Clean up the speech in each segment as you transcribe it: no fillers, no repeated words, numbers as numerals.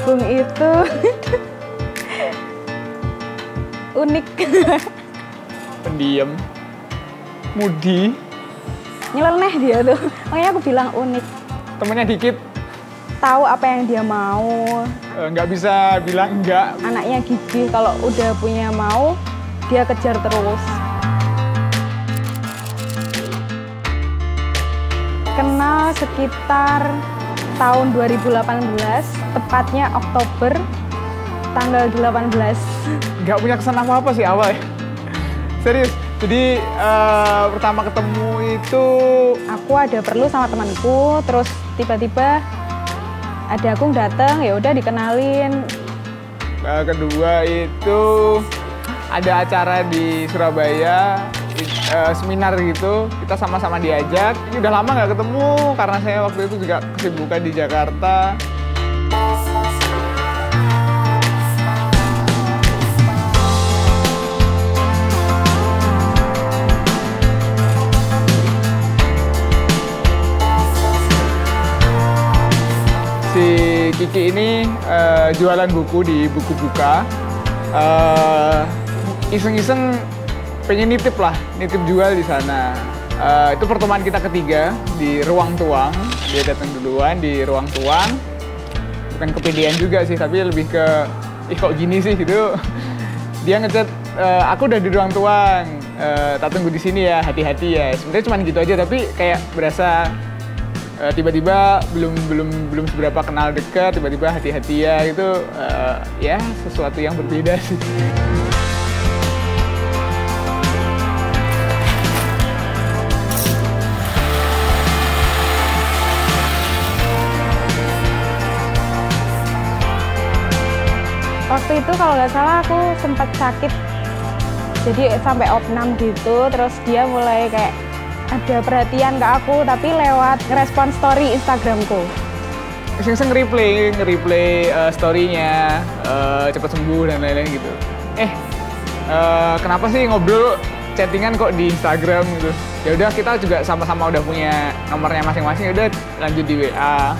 Agung itu unik. Pendiam, mudi, Nyeleneh dia tuh, makanya aku bilang unik. temennya dikit, Tahu apa yang dia mau. nggak bisa bilang enggak. Anaknya gigih, kalau udah punya mau, dia kejar terus. Kenal sekitar tahun 2018, tepatnya Oktober, tanggal 18. Nggak punya kesan apa-apa sih awal ya. Serius, jadi pertama ketemu itu Aku ada perlu sama temanku, terus tiba-tiba ada Agung datang, ya udah dikenalin. kedua itu ada acara di Surabaya, seminar gitu, kita sama-sama diajak. Ini udah lama nggak ketemu karena saya waktu itu juga kesibukan di Jakarta. Si Kiki ini jualan buku di Buku Buka. Iseng-iseng pengen nitip lah, nitip jual di sana. Itu pertemuan kita ketiga di Ruang Tuang. Dia datang duluan di Ruang Tuang. Bukan kepedean juga sih, tapi lebih ke, ih kok gini sih gitu. Dia ngechat, aku udah di Ruang Tuang, tak tunggu di sini ya, hati-hati ya. Sebenarnya cuma gitu aja, tapi kayak berasa tiba-tiba belum seberapa kenal dekat, tiba-tiba hati-hati ya gitu, ya sesuatu yang berbeda sih. Waktu itu kalau nggak salah aku sempat sakit, jadi sampai opnam gitu, terus dia mulai kayak ada perhatian ke aku, tapi lewat ngerespon story Instagramku. Iseng-iseng nge-replay story-nya, cepet sembuh dan lain-lain gitu. Kenapa sih ngobrol chattingan kok di Instagram gitu? Ya udah, kita juga sama-sama udah punya nomornya masing-masing, ya udah lanjut di WA.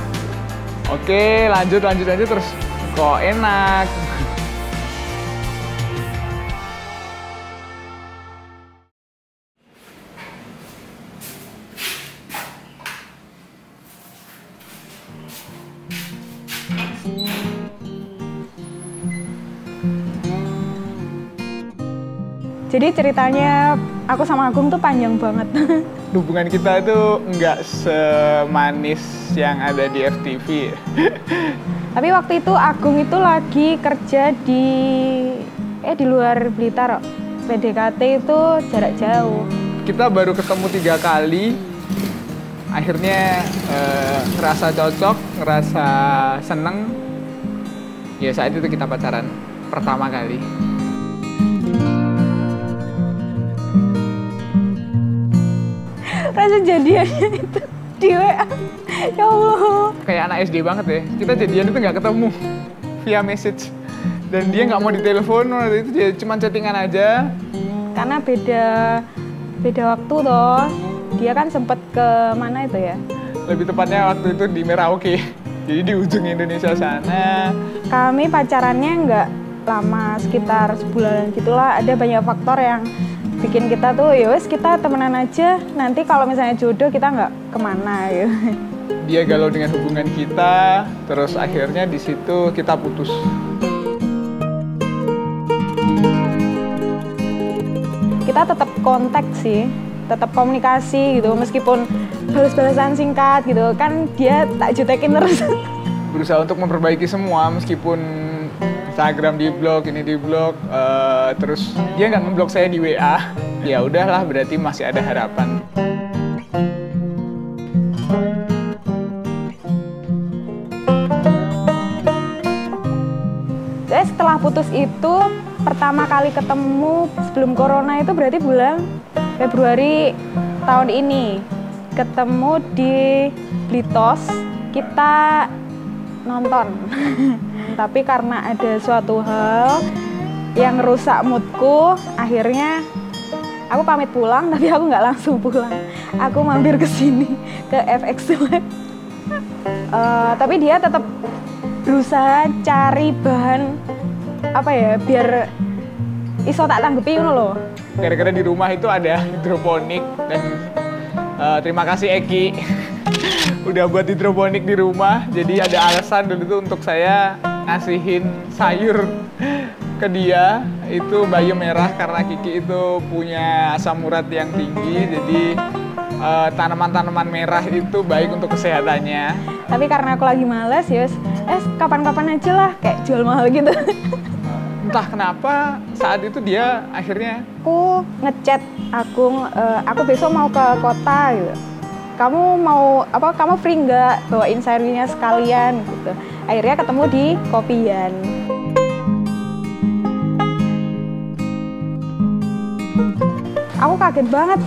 Oke, lanjut terus kok enak. Jadi ceritanya aku sama Agung tuh panjang banget. Hubungan kita itu nggak semanis yang ada di FTV. Tapi waktu itu Agung itu lagi kerja di luar Blitar. PDKT itu jarak jauh. Kita baru ketemu 3 kali, akhirnya ngerasa cocok, ngerasa seneng. Ya saat itu kita pacaran pertama kali. Rasa jadiannya itu di WA. Ya Allah. Kayak anak SD banget ya. Kita jadian itu nggak ketemu via message. Dan dia nggak mau ditelepon, waktu itu dia cuma chattingan aja. Karena beda waktu toh. Dia kan sempet ke mana itu ya? Lebih tepatnya waktu itu di Merauke. Jadi di ujung Indonesia sana. Kami pacarannya nggak lama, sekitar sebulanan gitulah. Ada banyak faktor yang bikin kita tuh, yowes kita temenan aja, nanti kalau misalnya jodoh kita nggak kemana gitu. Dia galau dengan hubungan kita, terus akhirnya di situ kita putus. Kita tetap kontak sih, tetap komunikasi gitu, meskipun balas-balasan singkat gitu, kan dia tak jutekin terus. Berusaha untuk memperbaiki semua, meskipun Instagram di blok, ini di blok, terus dia nggak ngeblok saya di WA. Ya udahlah, berarti masih ada harapan. Jadi setelah putus itu, pertama kali ketemu sebelum corona itu berarti bulan Februari tahun ini. Ketemu di Blitos, kita nonton. Tapi karena ada suatu hal yang rusak moodku, akhirnya aku pamit pulang, tapi aku nggak langsung pulang. Aku mampir ke sini, ke FX Lab. Tapi dia tetap berusaha cari bahan apa ya biar iso tak tanggepi ngono loh. Gara-gara di rumah itu ada hidroponik dan terima kasih Eki udah buat hidroponik di rumah. Jadi ada alasan dulu tuh untuk saya ngasihin sayur ke dia, itu bayam merah karena Kiki itu punya asam urat yang tinggi. Jadi tanaman-tanaman merah itu baik untuk kesehatannya. Tapi karena aku lagi males ya kapan-kapan aja lah kayak jual mahal gitu. Entah kenapa saat itu dia akhirnya aku ngechat Agung, aku besok mau ke kota gitu. Kamu mau apa? Kamu free nggak bawain sayurnya sekalian gitu. Akhirnya ketemu di Kopian. Aku kaget banget.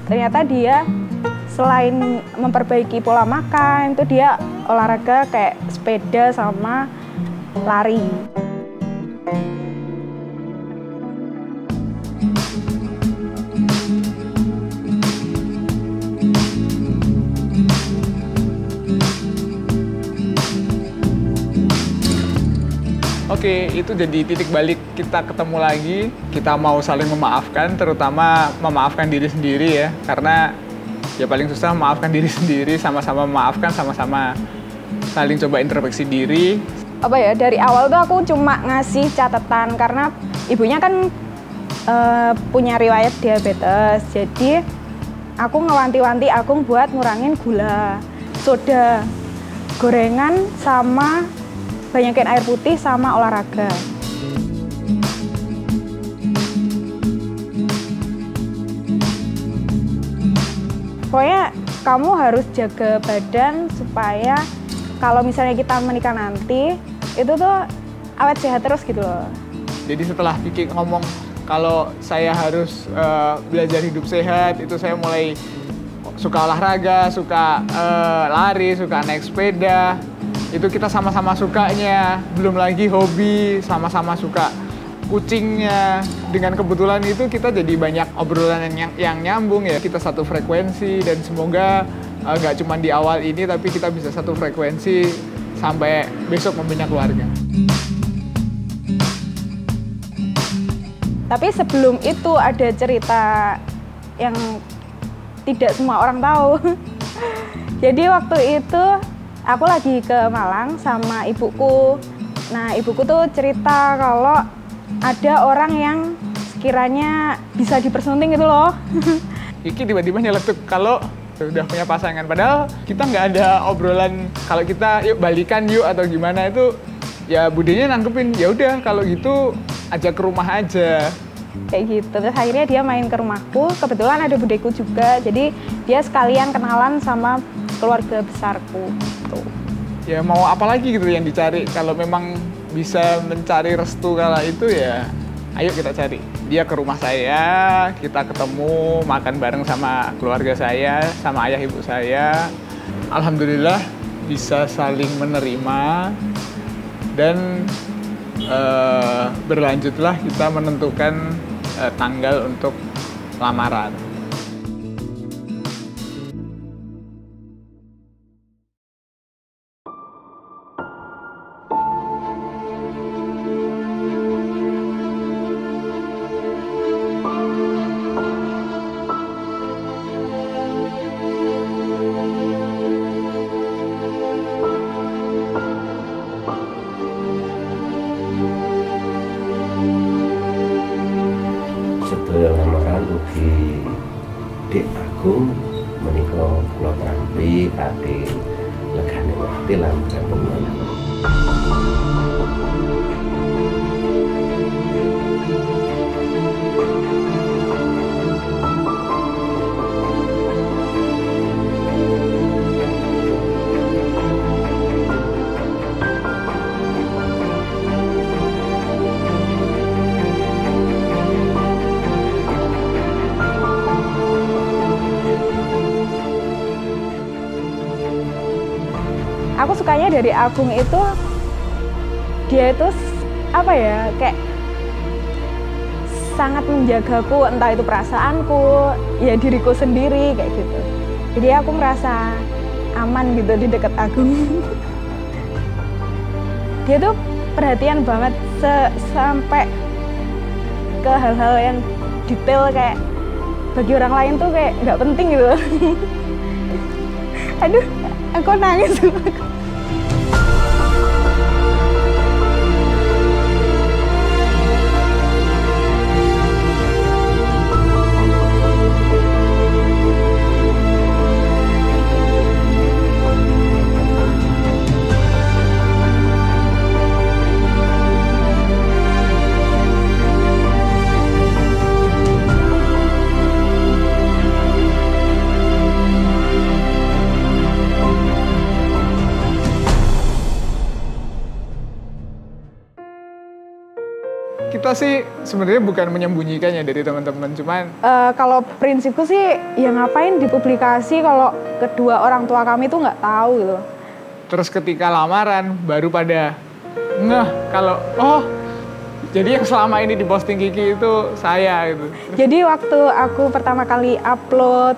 Ternyata dia selain memperbaiki pola makan, itu dia olahraga kayak sepeda sama lari. Oke, itu jadi titik balik kita ketemu lagi. Kita mau saling memaafkan, terutama memaafkan diri sendiri ya. Karena ya paling susah memaafkan diri sendiri, sama-sama memaafkan, sama-sama saling coba introspeksi diri. Apa ya, dari awal tuh aku cuma ngasih catatan karena ibunya kan punya riwayat diabetes. Jadi aku ngewanti-wanti Agung buat ngurangin gula, soda, gorengan, sama banyakin air putih sama olahraga. Pokoknya kamu harus jaga badan supaya kalau misalnya kita menikah nanti, itu tuh awet sehat terus gitu loh. Jadi setelah Kiki ngomong kalau saya harus belajar hidup sehat, itu saya mulai suka olahraga, suka lari, suka naik sepeda. Itu kita sama-sama sukanya, belum lagi hobi, sama-sama suka kucingnya. Dengan kebetulan itu kita jadi banyak obrolan yang nyambung ya. Kita satu frekuensi dan semoga nggak cuma di awal ini, tapi kita bisa satu frekuensi sampai besok membina keluarga. Tapi sebelum itu ada cerita yang tidak semua orang tahu. Jadi waktu itu aku lagi ke Malang sama ibuku. Nah, ibuku tuh cerita kalau ada orang yang sekiranya bisa dipersunting gitu loh. Iki tiba-tiba nyeletuk kalau sudah punya pasangan. Padahal kita nggak ada obrolan kalau kita yuk balikan yuk atau gimana. Itu ya budenya nanggepin, ya udah kalau gitu ajak ke rumah aja. Kayak gitu. Terus akhirnya dia main ke rumahku. Kebetulan ada budeku juga. Jadi dia sekalian kenalan sama keluarga besarku. Ya mau apa lagi gitu yang dicari, kalau memang bisa mencari restu kala itu ya ayo kita cari. Dia ke rumah saya, kita ketemu, makan bareng sama keluarga saya, sama ayah ibu saya. Alhamdulillah bisa saling menerima dan berlanjutlah kita menentukan tanggal untuk lamaran. Lamaran ugi Dik Agung menika kula tampi ati legane wektu lan sampun. Aku sukanya dari Agung itu, dia itu apa ya, kayak sangat menjagaku, entah itu perasaanku, ya diriku sendiri kayak gitu. Jadi aku merasa aman gitu di dekat Agung. dia tuh perhatian banget sampai ke hal-hal yang detail kayak bagi orang lain tuh kayak nggak penting gitu. Aduh, aku nangis. Kita sih sebenarnya bukan menyembunyikannya dari teman-teman, cuman kalau prinsipku sih ya ngapain dipublikasi kalau kedua orang tua kami tuh nggak tahu gitu. terus ketika lamaran baru pada ngeh kalau oh jadi yang selama ini diposting Kiki itu saya gitu. Jadi waktu aku pertama kali upload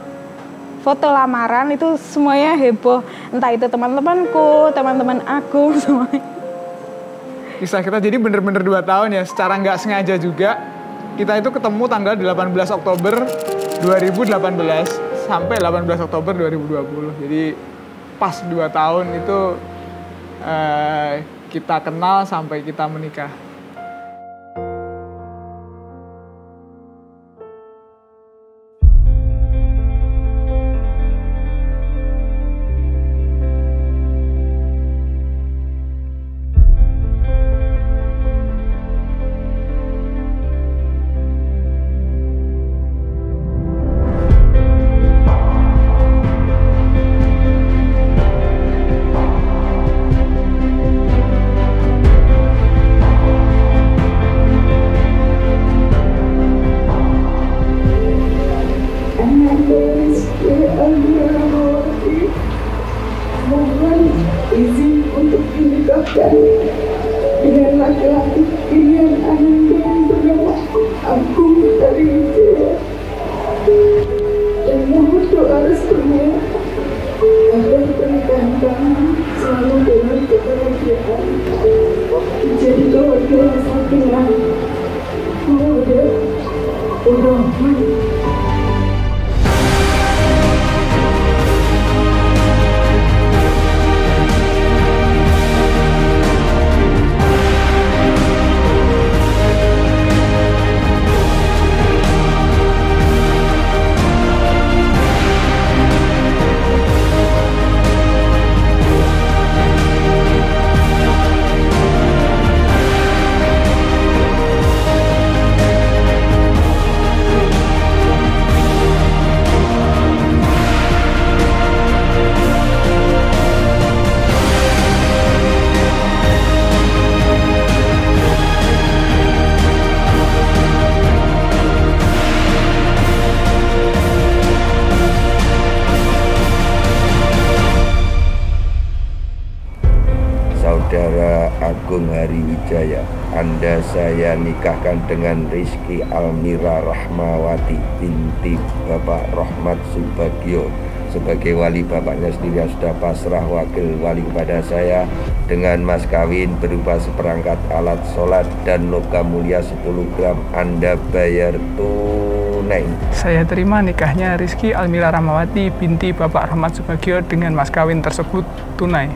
foto lamaran itu semuanya heboh, entah itu teman-temanku, teman-teman aku semuanya. Kisah kita jadi bener-bener 2 tahun ya, secara nggak sengaja juga. Kita itu ketemu tanggal 18 Oktober 2018 sampai 18 Oktober 2020. Jadi pas 2 tahun itu kita kenal sampai kita menikah. Mohon izin untuk dinikahkan dengan laki-laki pilihan anakku yang bernama Agung dari Wijaya. Dan mohon doa restunya agar pernikahan kami selalu dengan kebahagiaan, menjadi keluarga yang sakinah, mawaddah, warahmah. Saudara Agung Hari Wijaya, Anda saya nikahkan dengan Rizky Almira Rahmawati binti Bapak Rahmat Subagio sebagai wali bapaknya sendiri yang sudah pasrah wakil wali kepada saya dengan mas kawin berupa seperangkat alat sholat dan logam mulia 10 gram. Anda bayar tunai. Saya terima nikahnya Rizky Almira Rahmawati binti Bapak Rahmat Subagio dengan mas kawin tersebut tunai.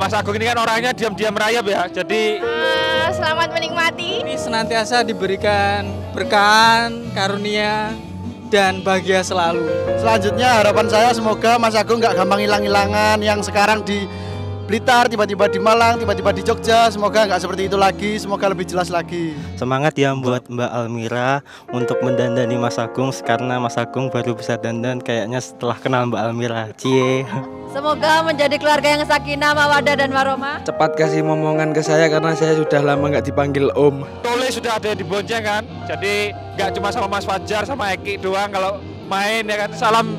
Mas Agung ini kan orangnya diam-diam rayap ya, jadi selamat menikmati. Ini senantiasa diberikan berkah, karunia, dan bahagia selalu. Selanjutnya harapan saya semoga Mas Agung nggak gampang hilang-hilangan, yang sekarang di Blitar, tiba-tiba di Malang, tiba-tiba di Jogja, semoga nggak seperti itu lagi, semoga lebih jelas lagi. Semangat ya buat Mbak Almira untuk mendandani Mas Agung, karena Mas Agung baru bisa dandan kayaknya setelah kenal Mbak Almira. Cie. Semoga menjadi keluarga yang sakinah, mawadah, dan warahmah. Cepat kasih momongan ke saya karena saya sudah lama nggak dipanggil Om. Tole sudah ada di Bonceng kan, jadi nggak cuma sama Mas Fajar sama Eki doang kalau main ya kan. Salam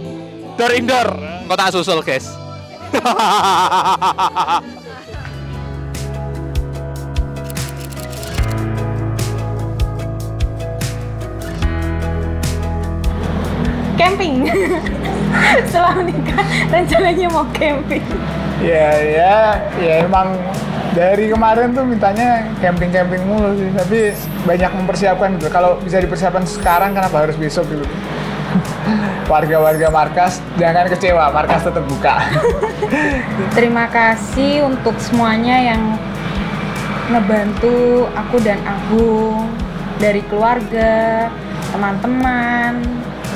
dari Indor, kota susul guys. Camping. Setelah menikah rencananya mau camping. Ya emang dari kemarin tuh mintanya camping mulu sih, tapi banyak mempersiapkan gitu. Kalau bisa dipersiapkan sekarang kenapa harus besok gitu. Warga-warga Markas jangan kecewa, Markas tetap buka. Terima kasih untuk semuanya yang ngebantu aku dan Agung, dari keluarga, teman-teman,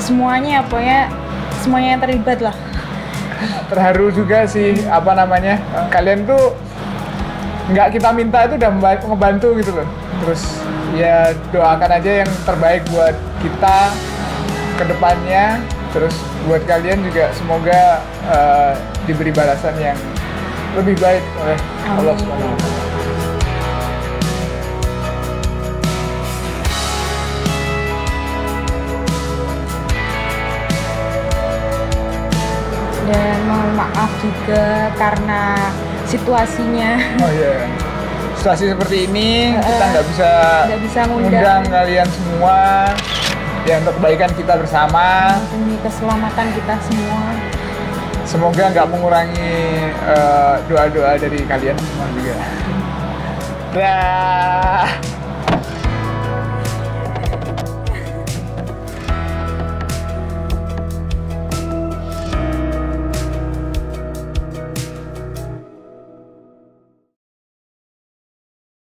semuanya pokoknya semuanya yang terlibat lah. Terharu juga sih, kalian tuh nggak kita minta itu udah ngebantu gitu loh. Terus ya doakan aja yang terbaik buat kita ke depannya. Terus buat kalian juga semoga diberi balasan yang lebih baik oleh Allah SWT. Dan mohon maaf juga karena situasinya. Oh iya, situasi seperti ini kita nggak bisa ngundang kalian semua. Ya untuk kebaikan kita bersama, demi keselamatan kita semua. Semoga nggak mengurangi doa-doa dari kalian semua juga. Dah.